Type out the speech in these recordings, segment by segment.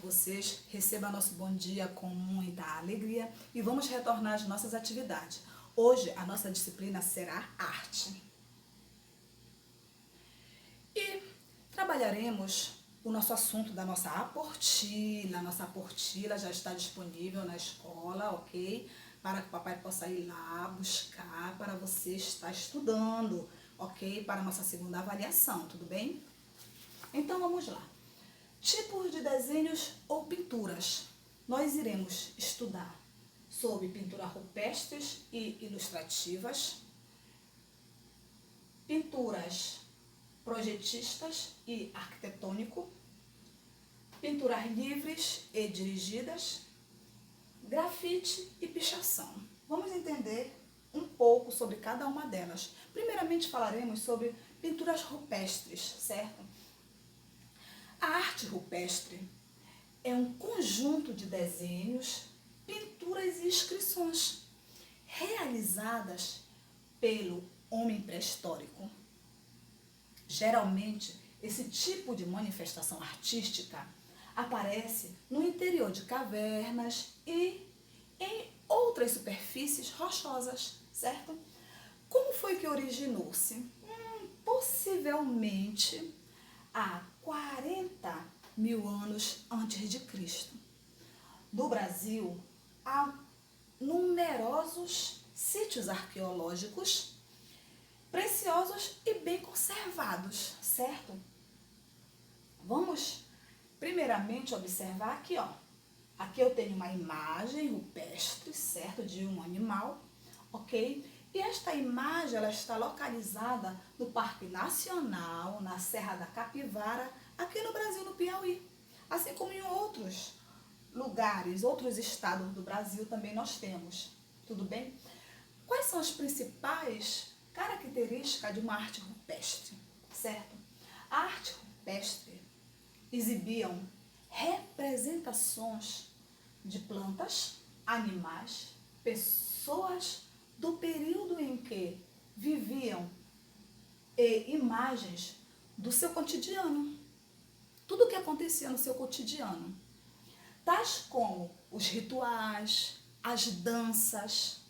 vocês. Receba nosso bom dia com muita alegria e vamos retornar às nossas atividades. Hoje a nossa disciplina será arte. E trabalharemos o nosso assunto da nossa apostila. Nossa apostila já está disponível na escola, ok? Para que o papai possa ir lá buscar para você estar estudando, ok? Para a nossa segunda avaliação, tudo bem? Então vamos lá. Tipos de desenhos ou pinturas. Nós iremos estudar sobre pinturas rupestres e ilustrativas, pinturas projetistas e arquitetônico, pinturas livres e dirigidas, grafite e pichação. Vamos entender um pouco sobre cada uma delas. Primeiramente falaremos sobre pinturas rupestres, certo? A arte rupestre é um conjunto de desenhos, pinturas e inscrições realizadas pelo homem pré-histórico. Geralmente, esse tipo de manifestação artística aparece no interior de cavernas e em outras superfícies rochosas, certo? Como foi que originou-se? Possivelmente há 40.000 anos antes de Cristo. No Brasil, há numerosos sítios arqueológicos preciosos e bem conservados, certo? Vamos primeiramente observar aqui, ó. Aqui eu tenho uma imagem rupestre, certo? De um animal, ok? E esta imagem, ela está localizada no Parque Nacional, na Serra da Capivara, aqui no Brasil, no Piauí. Assim como em outros lugares, outros estados do Brasil também nós temos. Tudo bem? Quais são as principais características de uma arte rupestre, certo? A arte rupestre exibiam representações de plantas, animais, pessoas do período em que viviam e imagens do seu cotidiano. Tudo o que acontecia no seu cotidiano, tais como os rituais, as danças,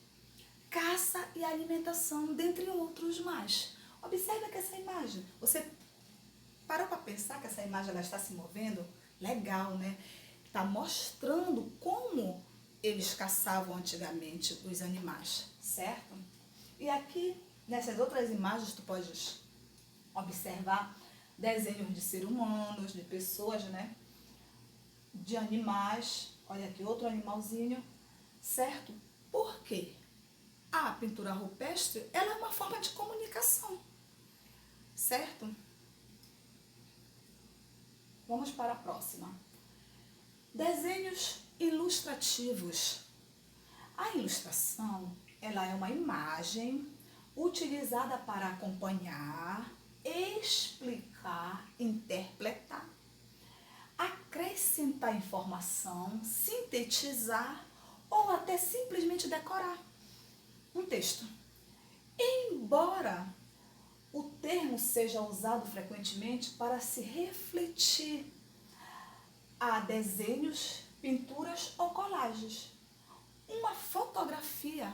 caça e alimentação, dentre outros mais. Observe que essa imagem, você parou para pensar que essa imagem ela está se movendo? Legal, né? Está mostrando como eles caçavam antigamente os animais, certo? E aqui, nessas outras imagens, tu podes observar desenhos de seres humanos, de pessoas, né? De animais. Olha aqui, outro animalzinho, certo? Por quê? A pintura rupestre, ela é uma forma de comunicação, certo? Vamos para a próxima. Desenhos ilustrativos. A ilustração, ela é uma imagem utilizada para acompanhar, explicar, interpretar, acrescentar informação, sintetizar ou até simplesmente decorar um texto. Embora o termo seja usado frequentemente para se refletir a desenhos, pinturas ou colagens. Uma fotografia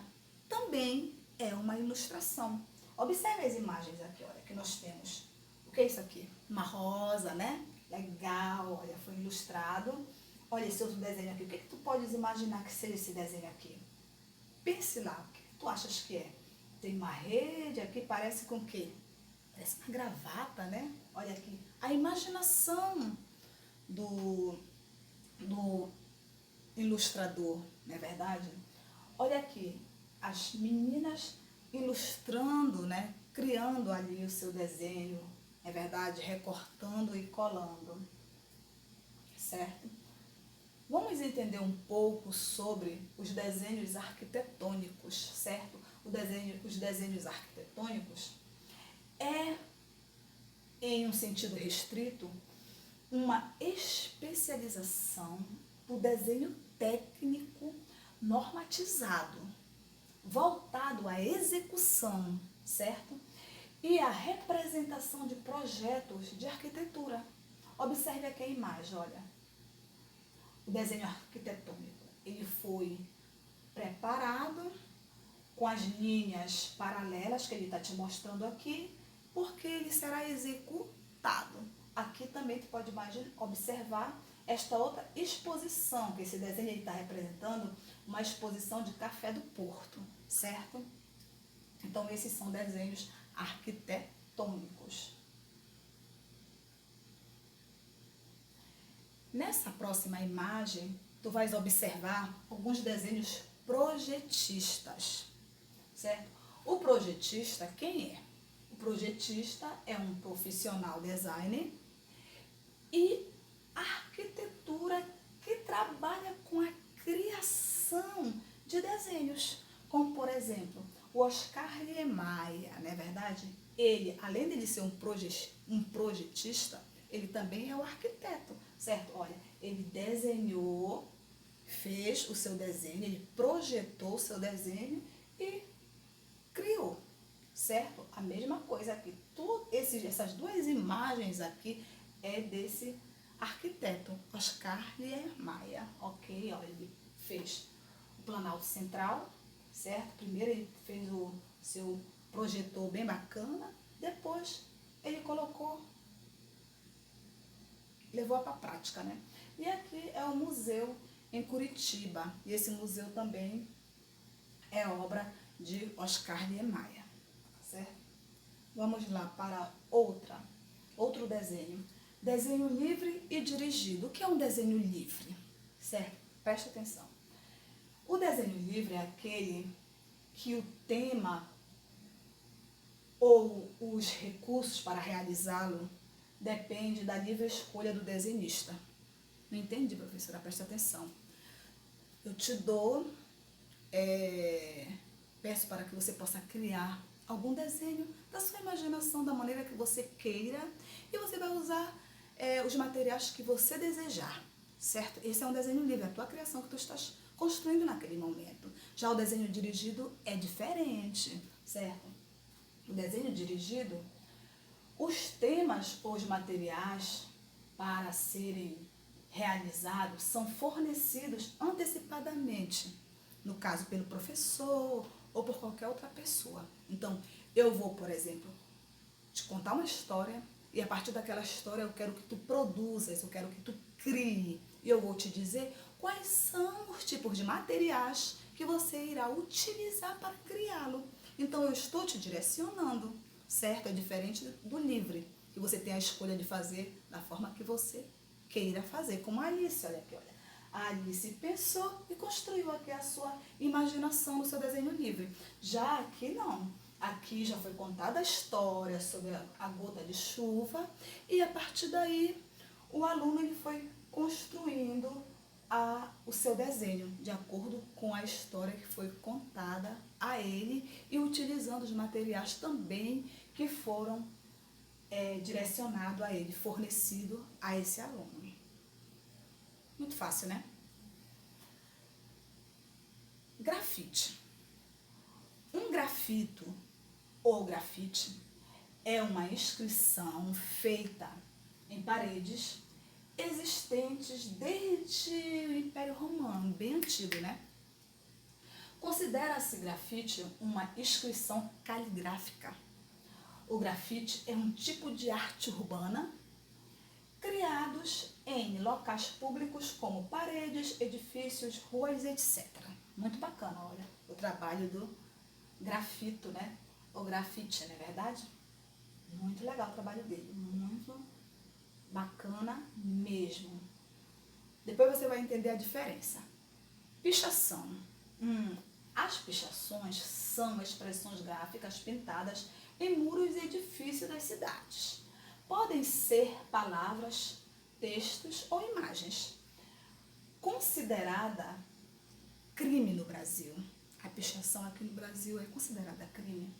também é uma ilustração. Observe as imagens aqui, olha, que nós temos. O que é isso aqui? Uma rosa, né? Legal, olha, foi ilustrado. Olha esse outro desenho aqui. O que tu podes imaginar que seja esse desenho aqui? Pense lá, o que tu achas que é? Tem uma rede aqui, parece com o quê? Parece uma gravata, né? Olha aqui. A imaginação do ilustrador, não é verdade? Olha aqui, as meninas ilustrando, né? Criando ali o seu desenho, é verdade? Recortando e colando, certo? Vamos entender um pouco sobre os desenhos arquitetônicos, certo? Os desenhos arquitetônicos é, em um sentido restrito, uma especialização do desenho técnico normatizado, voltado à execução, certo? E à representação de projetos de arquitetura. Observe aqui a imagem, olha. o desenho arquitetônico, ele foi preparado com as linhas paralelas que ele está te mostrando aqui, porque ele será executado. Aqui também tu pode observar esta outra exposição, que esse desenho está representando uma exposição de Café do Porto, certo? Então, esses são desenhos arquitetônicos. Nessa próxima imagem, tu vais observar alguns desenhos projetistas, certo? O projetista, quem é? O projetista é um profissional designer e arquitetura que trabalha com a criação de desenhos, como por exemplo, o Oscar Niemeyer, não é verdade? Ele, além de ser um projetista, ele também é o arquiteto, certo? Olha, ele desenhou, fez o seu desenho, ele projetou o seu desenho e criou, certo? A mesma coisa aqui. Essas duas imagens aqui é desse arquiteto, Oscar Niemeyer, ok? Olha, ele fez o Planalto Central, certo? Primeiro ele fez o seu projetor bem bacana, depois ele levou para a prática, né? E aqui é o museu em Curitiba, e esse museu também é obra de Oscar Niemeyer, certo? Vamos lá para outro desenho. Desenho livre e dirigido. O que é um desenho livre? Certo? Preste atenção. O desenho livre é aquele que o tema ou os recursos para realizá-lo depende da livre escolha do desenhista. Não entendi, professora? Preste atenção. Eu te dou, peço para que você possa criar algum desenho da sua imaginação, da maneira que você queira, e você vai usar os materiais que você desejar, certo? Esse é um desenho livre, a tua criação que tu estás construindo naquele momento. Já o desenho dirigido é diferente, certo? O desenho dirigido, os temas ou os materiais para serem realizados são fornecidos antecipadamente, no caso pelo professor ou por qualquer outra pessoa. Então, eu vou, por exemplo, te contar uma história e a partir daquela história eu quero que tu produzas, eu quero que tu crie. E eu vou te dizer quais são os tipos de materiais que você irá utilizar para criá-lo. Então, eu estou te direcionando, certo? É diferente do livre, que você tem a escolha de fazer da forma que você queira fazer. Como a Alice, olha aqui, olha. A Alice pensou e construiu aqui a sua imaginação no seu desenho livre. Já aqui não. Aqui já foi contada a história sobre a gota de chuva e a partir daí o aluno ele foi construindo o seu desenho de acordo com a história que foi contada a ele e utilizando os materiais também que foram direcionados a ele, fornecido a esse aluno. Muito fácil, né? Grafite. Um grafito ou grafite é uma inscrição feita em paredes existentes desde o Império Romano, bem antigo, né? Considera-se grafite uma inscrição caligráfica. O grafite é um tipo de arte urbana criados em locais públicos como paredes, edifícios, ruas, etc. Muito bacana, olha, o trabalho do grafito, né? O grafite, não é verdade? Muito legal o trabalho dele, muito bacana mesmo. Depois você vai entender a diferença. Pichação. As pichações são expressões gráficas pintadas em muros e edifícios das cidades. Podem ser palavras, textos ou imagens. Considerada crime no Brasil. A pichação aqui no Brasil é considerada crime.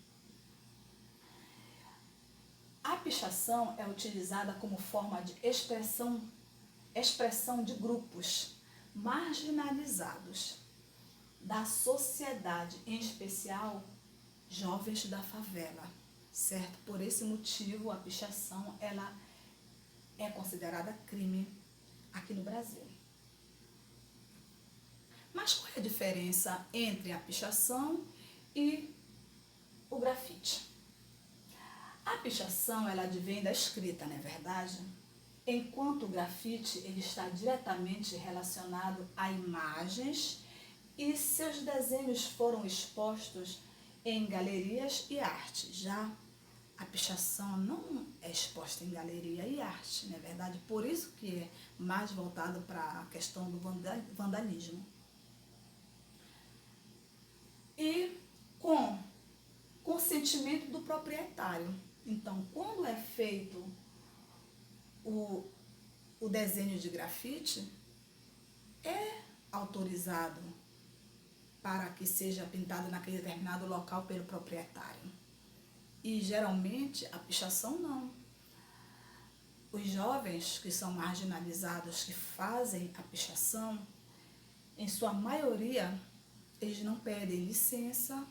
A pichação é utilizada como forma de expressão de grupos marginalizados da sociedade, em especial jovens da favela, certo? Por esse motivo, a pichação ela é considerada crime aqui no Brasil. Mas qual é a diferença entre a pichação e o grafite? A pichação, ela advém da escrita, não é verdade? Enquanto o grafite, ele está diretamente relacionado a imagens e seus desenhos foram expostos em galerias e arte. Já a pichação não é exposta em galeria e arte, não é verdade? Por isso que é mais voltado para a questão do vandalismo. E com consentimento do proprietário. Então, quando é feito o desenho de grafite, é autorizado para que seja pintado naquele determinado local pelo proprietário. E geralmente a pichação não. Os jovens que são marginalizados, que fazem a pichação, em sua maioria, eles não pedem licença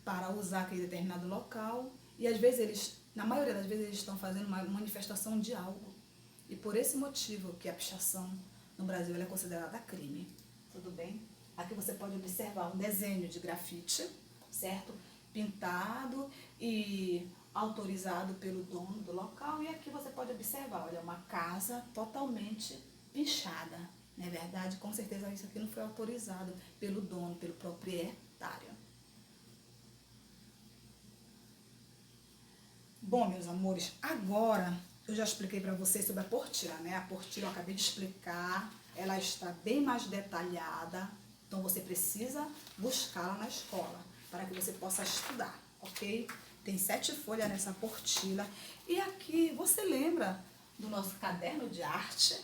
para usar aquele determinado local. E às vezes eles, na maioria das vezes, eles estão fazendo uma manifestação de algo. E por esse motivo que a pichação no Brasil ela é considerada crime. Tudo bem? Aqui você pode observar um desenho de grafite, certo? Pintado e autorizado pelo dono do local. E aqui você pode observar, olha, uma casa totalmente pinchada. Não é verdade? Com certeza isso aqui não foi autorizado pelo dono, pelo proprietário. Bom, meus amores, agora eu já expliquei para vocês sobre a apostila, né? A apostila eu acabei de explicar, ela está bem mais detalhada, então você precisa buscá-la na escola para que você possa estudar, ok? Tem 7 folhas nessa apostila. E aqui, você lembra do nosso caderno de arte?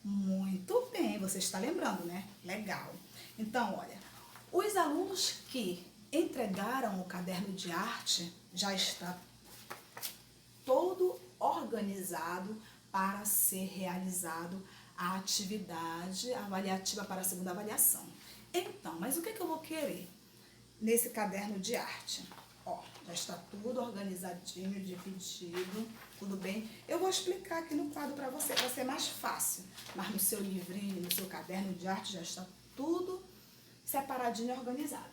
Muito bem, você está lembrando, né? Legal. Então, olha, os alunos que entregaram o caderno de arte já está todo organizado para ser realizado a atividade avaliativa para a segunda avaliação. Então, mas o que eu vou querer nesse caderno de arte? Ó, já está tudo organizadinho, dividido, tudo bem? Eu vou explicar aqui no quadro para você, para ser mais fácil. Mas no seu livrinho, no seu caderno de arte, já está tudo separadinho e organizado.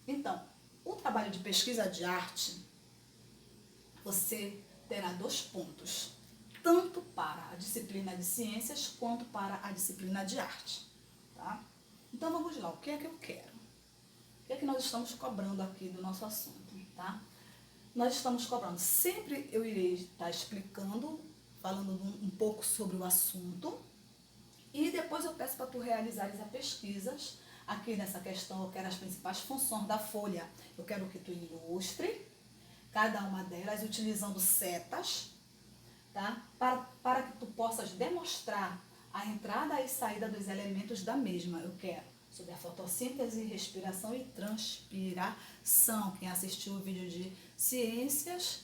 Então, o trabalho de pesquisa de arte, você terá 2 pontos, tanto para a disciplina de ciências quanto para a disciplina de arte, tá? Então vamos lá, o que é que eu quero? O que é que nós estamos cobrando aqui do nosso assunto, tá? Nós estamos cobrando, sempre eu irei estar explicando, falando um pouco sobre o assunto, e depois eu peço para tu realizares as pesquisas. Aqui nessa questão eu quero as principais funções da folha, eu quero que tu ilustre cada uma delas utilizando setas, tá? Para que tu possas demonstrar a entrada e saída dos elementos da mesma. Eu quero sobre a fotossíntese, respiração e transpiração. Quem assistiu o vídeo de ciências,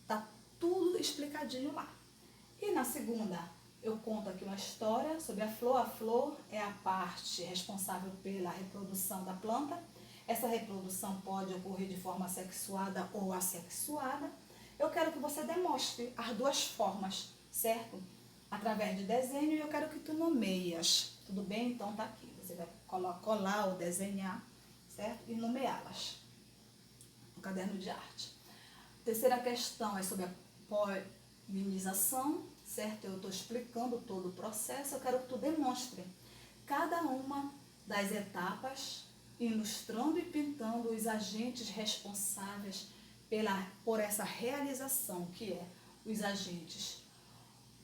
tá tudo explicadinho lá. E na segunda, eu conto aqui uma história sobre a flor. A flor é a parte responsável pela reprodução da planta. Essa reprodução pode ocorrer de forma sexuada ou assexuada. Eu quero que você demonstre as 2 formas, certo? Através de desenho, e eu quero que tu nomeias. Tudo bem? Então tá aqui. Você vai colar ou desenhar, certo? E nomeá-las no caderno de arte. Terceira questão é sobre a polinização, certo? Eu estou explicando todo o processo. Eu quero que tu demonstre cada uma das etapas, ilustrando e pintando os agentes responsáveis por essa realização, que é os agentes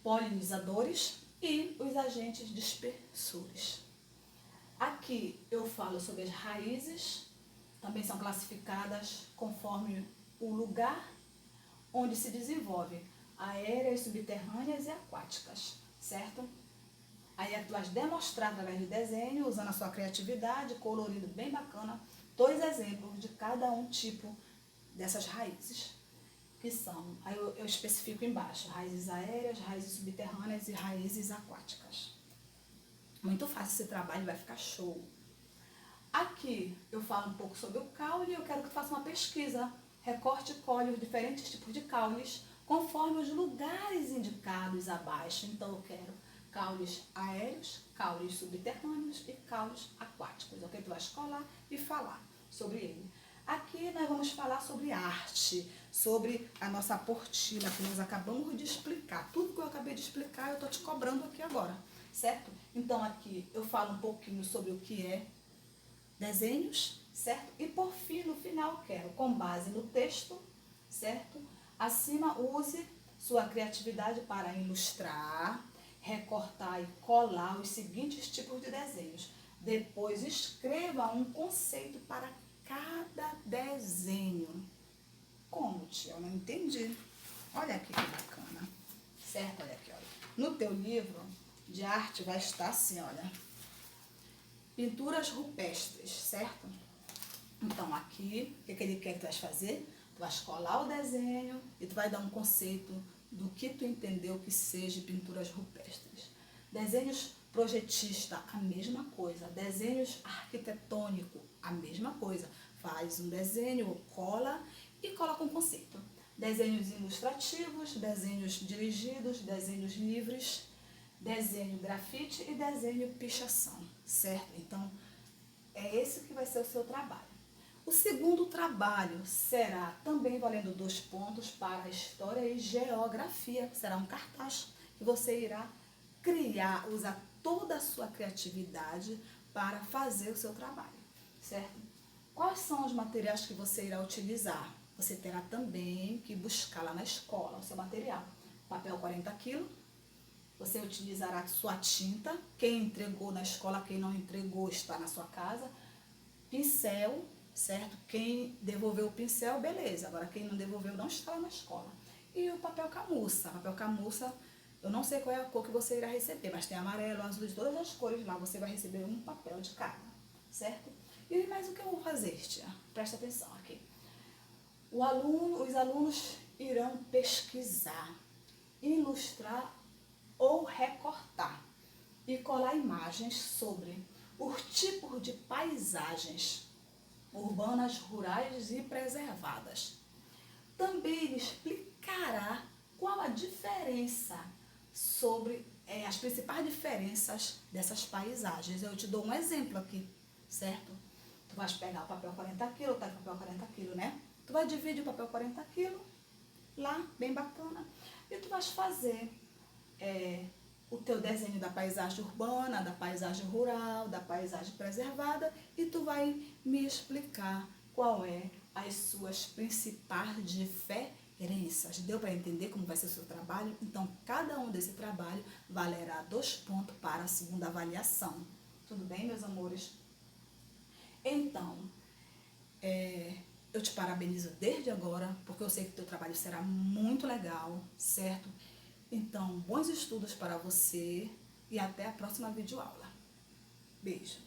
polinizadores e os agentes dispersores. Aqui eu falo sobre as raízes, também são classificadas conforme o lugar onde se desenvolve, aéreas, subterrâneas e aquáticas, certo? Aí tu vais demonstrar através de desenho, usando a sua criatividade, colorido bem bacana, 2 exemplos de cada um tipo dessas raízes, que são, aí eu especifico embaixo, raízes aéreas, raízes subterrâneas e raízes aquáticas. Muito fácil esse trabalho, vai ficar show. Aqui eu falo um pouco sobre o caule e eu quero que tu faça uma pesquisa, recorte e colhe os diferentes tipos de caules, conforme os lugares indicados abaixo. Então eu quero caules aéreos, caules subterrâneos e caules aquáticos, ok? Tu vai escolar e falar sobre ele. Aqui nós vamos falar sobre arte, sobre a nossa apostila que nós acabamos de explicar. Tudo que eu acabei de explicar eu estou te cobrando aqui agora, certo? Então aqui eu falo um pouquinho sobre o que é desenhos, certo? E por fim, no final, quero, com base no texto, certo? Acima, use sua criatividade para ilustrar, recortar e colar os seguintes tipos de desenhos. Depois, escreva um conceito para cada desenho. Como, tia? Eu não entendi. Olha aqui que bacana. Certo? Olha aqui, olha. No teu livro de arte vai estar assim, olha. Pinturas rupestres, certo? Então, aqui, o que ele quer que tu vais fazer? Tu vais colar o desenho e tu vai dar um conceito do que tu entendeu que seja pinturas rupestres. Desenhos projetista, a mesma coisa. Desenhos arquitetônico, a mesma coisa. Faz um desenho, cola e coloca um conceito. Desenhos ilustrativos, desenhos dirigidos, desenhos livres, desenho grafite e desenho pichação, certo? Então, é esse que vai ser o seu trabalho. O segundo trabalho será também valendo 2 pontos para História e Geografia. Será um cartaz que você irá criar, usar toda a sua criatividade para fazer o seu trabalho, certo? Quais são os materiais que você irá utilizar? Você terá também que buscar lá na escola o seu material. Papel 40 kg. Você utilizará sua tinta. Quem entregou na escola, quem não entregou está na sua casa. Pincel, certo? Quem devolveu o pincel, beleza. Agora, quem não devolveu não está lá na escola. E o papel camurça. Papel camurça, eu não sei qual é a cor que você irá receber, mas tem amarelo, azul, de todas as cores lá. Você vai receber um papel de cada, certo? E mais o que eu vou fazer, tia? Presta atenção aqui. Os alunos irão pesquisar, ilustrar ou recortar e colar imagens sobre os tipos de paisagens urbanas, rurais e preservadas. Também ele explicará qual a diferença sobre as principais diferenças dessas paisagens. Eu te dou um exemplo aqui, certo? Tu vais pegar o papel 40 kg, tá? O papel 40 kg, né? Tu vai dividir o papel 40 kg lá, bem bacana, e tu vais fazer o teu desenho da paisagem urbana, da paisagem rural, da paisagem preservada, e tu vai me explicar qual é as suas principais diferenças. Deu para entender como vai ser o seu trabalho? Então, cada um desse trabalho valerá 2 pontos para a segunda avaliação. Tudo bem, meus amores? Então, eu te parabenizo desde agora, porque eu sei que o teu trabalho será muito legal, certo? Então, bons estudos para você e até a próxima videoaula. Beijo!